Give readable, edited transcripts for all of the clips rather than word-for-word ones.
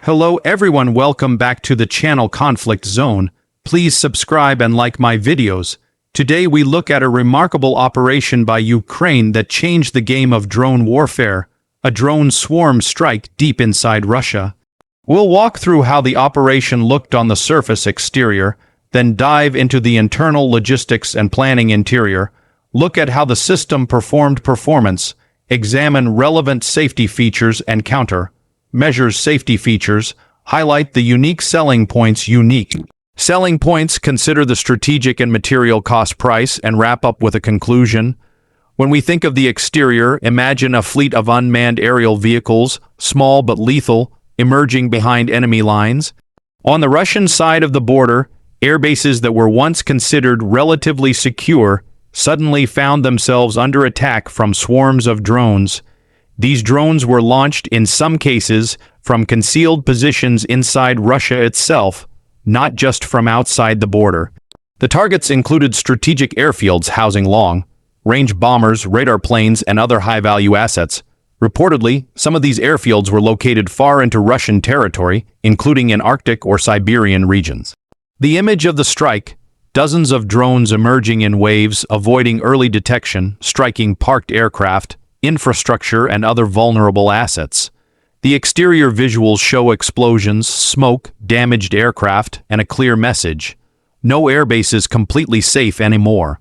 Hello everyone, welcome back to the channel Conflict Zone. Please subscribe and like my videos. Today we look at a remarkable operation by Ukraine that changed the game of drone warfare, a drone swarm strike deep inside Russia. We'll walk through how the operation looked on the surface exterior, then dive into the internal logistics and planning interior, look at how the system performed performance, examine relevant safety features and counter measures safety features, highlight the unique selling points. Consider the strategic and material cost price, and wrap up with a conclusion. When we think of the exterior, imagine a fleet of unmanned aerial vehicles, small but lethal, emerging behind enemy lines. On the Russian side of the border, airbases that were once considered relatively secure suddenly found themselves under attack from swarms of drones. These drones were launched in some cases from concealed positions inside Russia itself, not just from outside the border. The targets included strategic airfields housing long-range bombers, radar planes, and other high-value assets. Reportedly, some of these airfields were located far into Russian territory, including in Arctic or Siberian regions. The image of the strike: dozens of drones emerging in waves, avoiding early detection, striking parked aircraft, infrastructure, and other vulnerable assets. The exterior visuals show explosions, smoke, damaged aircraft, and a clear message: no airbase is completely safe anymore.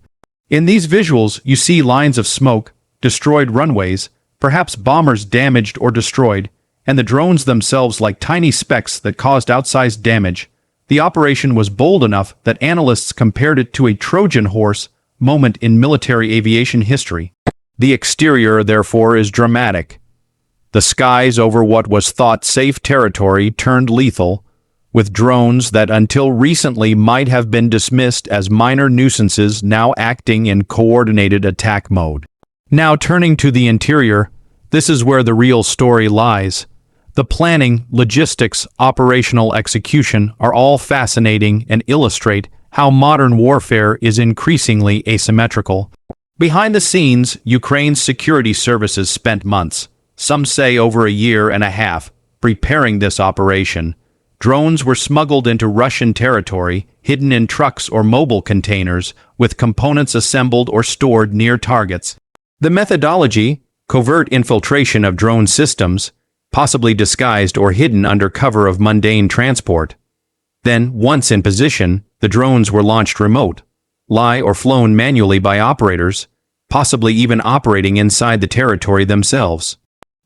In these visuals, you see lines of smoke, destroyed runways, perhaps bombers damaged or destroyed, and the drones themselves like tiny specks that caused outsized damage. The operation was bold enough that analysts compared it to a Trojan horse moment in military aviation history. The exterior, therefore, is dramatic. The skies over what was thought safe territory turned lethal, with drones that until recently might have been dismissed as minor nuisances now acting in coordinated attack mode. Now turning to the interior, this is where the real story lies. The planning, logistics, operational execution are all fascinating and illustrate how modern warfare is increasingly asymmetrical. Behind the scenes, Ukraine's security services spent months, some say over a year and a half, preparing this operation. Drones were smuggled into Russian territory, hidden in trucks or mobile containers, with components assembled or stored near targets. The methodology: covert infiltration of drone systems, possibly disguised or hidden under cover of mundane transport. Then, once in position, the drones were launched remote, or flown manually by operators, possibly even operating inside the territory themselves.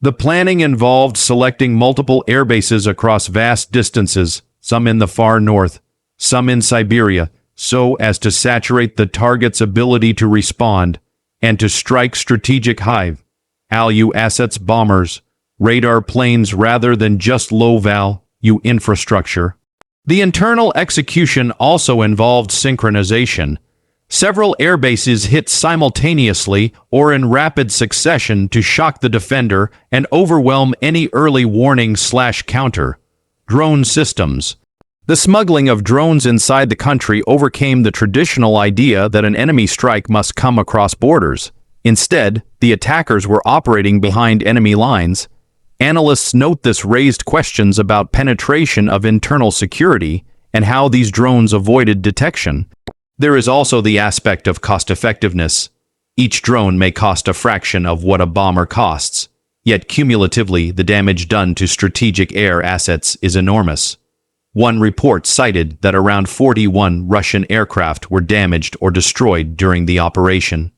The planning involved selecting multiple airbases across vast distances, some in the far north, some in Siberia, so as to saturate the target's ability to respond and to strike strategic high-value assets, bombers, radar planes, rather than just low-value infrastructure. The internal execution also involved synchronization. Several airbases hit simultaneously or in rapid succession to shock the defender and overwhelm any early warning/counter drone systems. The smuggling of drones inside the country overcame the traditional idea that an enemy strike must come across borders. Instead, the attackers were operating behind enemy lines. Analysts note this raised questions about penetration of internal security and how these drones avoided detection. There is also the aspect of cost-effectiveness. Each drone may cost a fraction of what a bomber costs, yet cumulatively the damage done to strategic air assets is enormous. One report cited that around 41 Russian aircraft were damaged or destroyed during the operation.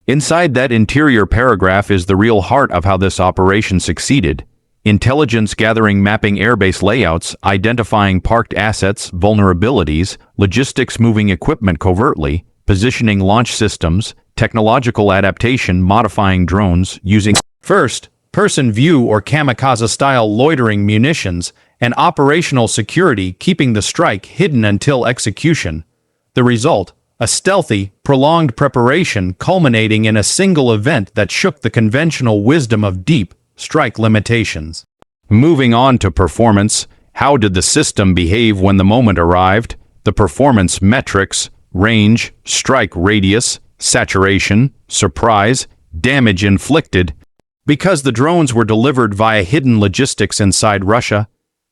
Inside that interior paragraph is the real heart of how this operation succeeded: intelligence gathering, mapping airbase layouts, identifying parked assets, vulnerabilities, logistics, moving equipment covertly, positioning launch systems, technological adaptation, modifying drones using first-person view or kamikaze-style loitering munitions, and operational security, keeping the strike hidden until execution. The result: a stealthy, prolonged preparation culminating in a single event that shook the conventional wisdom of deep strike limitations. Moving on to performance, how did the system behave when the moment arrived? The performance metrics: range, strike radius, saturation, surprise, damage inflicted. Because the drones were delivered via hidden logistics inside Russia,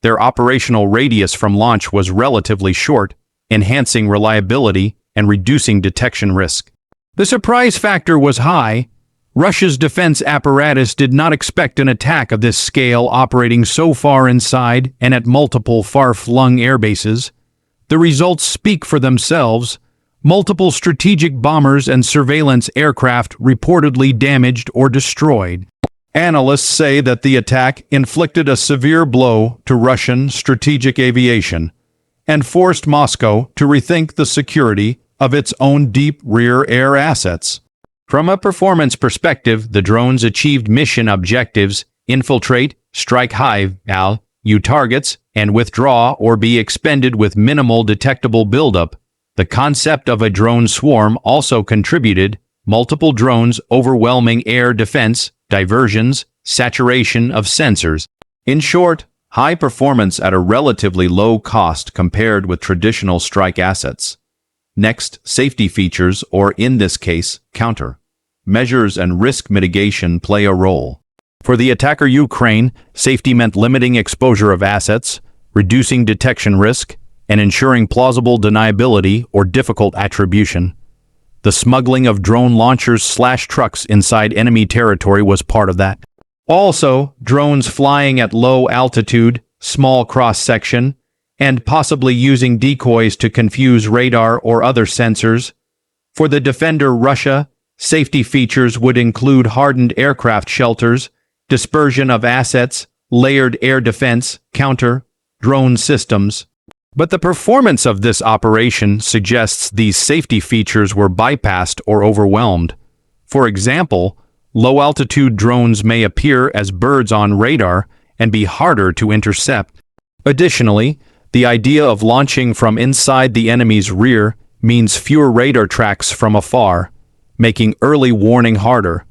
their operational radius from launch was relatively short, enhancing reliability and reducing detection risk. The surprise factor was high. Russia's defense apparatus did not expect an attack of this scale operating so far inside and at multiple far-flung airbases. The results speak for themselves. Multiple strategic bombers and surveillance aircraft reportedly damaged or destroyed. Analysts say that the attack inflicted a severe blow to Russian strategic aviation and forced Moscow to rethink the security of its own deep rear air assets. From a performance perspective, the drones achieved mission objectives: infiltrate, strike high-value targets, and withdraw or be expended with minimal detectable buildup. The concept of a drone swarm also contributed. Multiple drones overwhelming air defense, diversions, saturation of sensors. In short, high performance at a relatively low cost compared with traditional strike assets. Next, safety features, or in this case, counter measures and risk mitigation play a role. For the attacker Ukraine, safety meant limiting exposure of assets, reducing detection risk, and ensuring plausible deniability or difficult attribution. The smuggling of drone launchers/trucks inside enemy territory was part of that. Also, drones flying at low altitude, small cross-section, and possibly using decoys to confuse radar or other sensors. For the defender Russia, safety features would include hardened aircraft shelters, dispersion of assets, layered air defense, counter-drone systems. But the performance of this operation suggests these safety features were bypassed or overwhelmed. For example, low-altitude drones may appear as birds on radar and be harder to intercept. Additionally, the idea of launching from inside the enemy's rear means fewer radar tracks from afar, making early warning harder.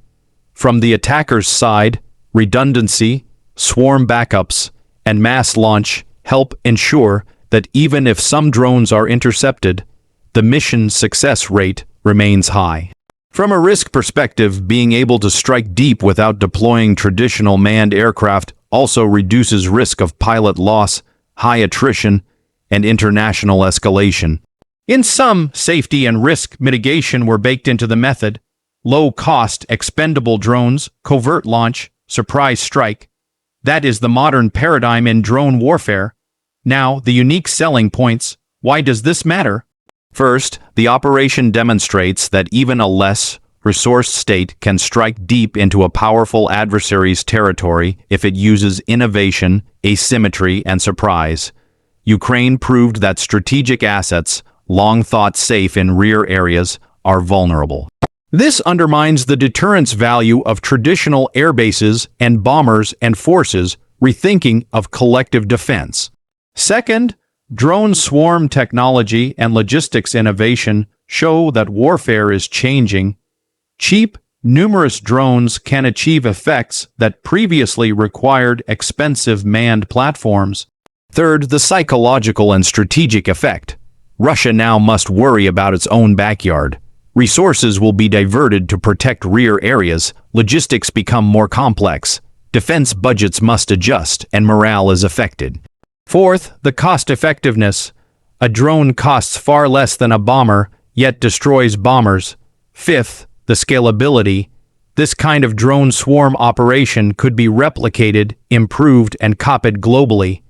From the attacker's side, redundancy, swarm backups, and mass launch help ensure that even if some drones are intercepted, the mission success rate remains high. From a risk perspective, being able to strike deep without deploying traditional manned aircraft also reduces risk of pilot loss, high attrition, and international escalation. In sum, safety and risk mitigation were baked into the method. Low-cost, expendable drones, covert launch, surprise strike. That is the modern paradigm in drone warfare. Now, the unique selling points. Why does this matter? First, the operation demonstrates that even a less resourced state can strike deep into a powerful adversary's territory if it uses innovation, asymmetry, and surprise. Ukraine proved that strategic assets, long thought safe in rear areas, are vulnerable. This undermines the deterrence value of traditional air bases and bombers and forces rethinking of collective defense. Second, drone swarm technology and logistics innovation show that warfare is changing. Cheap, numerous drones can achieve effects that previously required expensive manned platforms. Third, the psychological and strategic effect. Russia now must worry about its own backyard. Resources will be diverted to protect rear areas, logistics become more complex, defense budgets must adjust, and morale is affected. Fourth, the cost-effectiveness. A drone costs far less than a bomber, yet destroys bombers. Fifth, the scalability. This kind of drone swarm operation could be replicated, improved, and copied globally.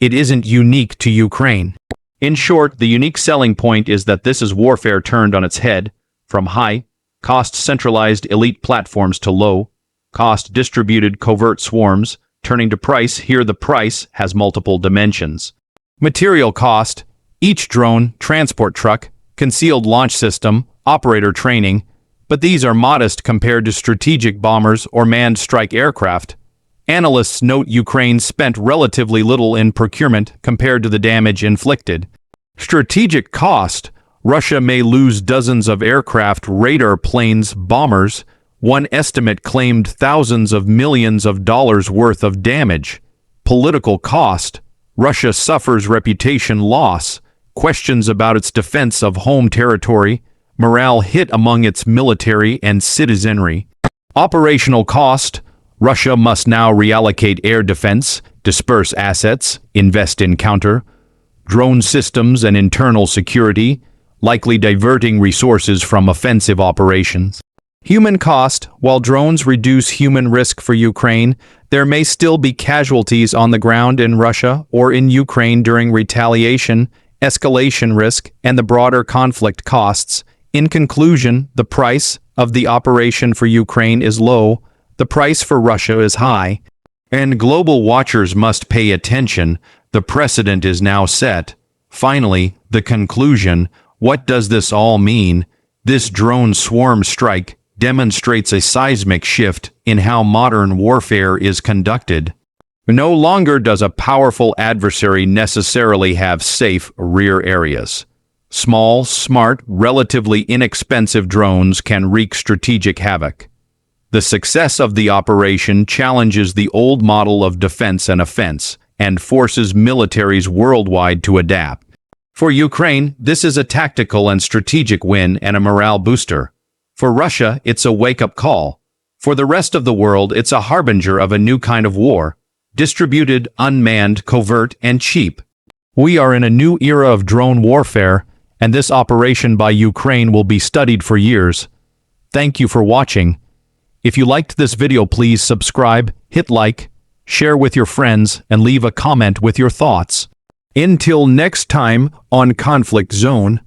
It isn't unique to Ukraine. In short, the unique selling point is that this is warfare turned on its head, from high-cost centralized elite platforms to low-cost distributed covert swarms, turning to price. Here the price has multiple dimensions. Material cost, each drone, transport truck, concealed launch system, operator training, but these are modest compared to strategic bombers or manned strike aircraft. Analysts note Ukraine spent relatively little in procurement compared to the damage inflicted. Strategic cost, Russia may lose dozens of aircraft, radar planes, bombers. One estimate claimed thousands of millions of dollars worth of damage. Political cost, Russia suffers reputation loss, questions about its defense of home territory, morale hit among its military and citizenry. Operational cost, Russia must now reallocate air defense, disperse assets, invest in counter drone systems and internal security, likely diverting resources from offensive operations. Human cost. While drones reduce human risk for Ukraine, there may still be casualties on the ground in Russia or in Ukraine during retaliation, escalation risk, and the broader conflict costs. In conclusion, the price of the operation for Ukraine is low, the price for Russia is high, and global watchers must pay attention. The precedent is now set. Finally, the conclusion. What does this all mean? This drone swarm strike demonstrates a seismic shift in how modern warfare is conducted. No longer does a powerful adversary necessarily have safe rear areas. Small, smart, relatively inexpensive drones can wreak strategic havoc. The success of the operation challenges the old model of defense and offense, and forces militaries worldwide to adapt. For Ukraine, this is a tactical and strategic win and a morale booster. For Russia, it's a wake-up call. For the rest of the world, it's a harbinger of a new kind of war. Distributed, unmanned, covert, and cheap. We are in a new era of drone warfare, and this operation by Ukraine will be studied for years. Thank you for watching. If you liked this video, please subscribe, hit like, share with your friends, and leave a comment with your thoughts. Until next time on Conflict Zone.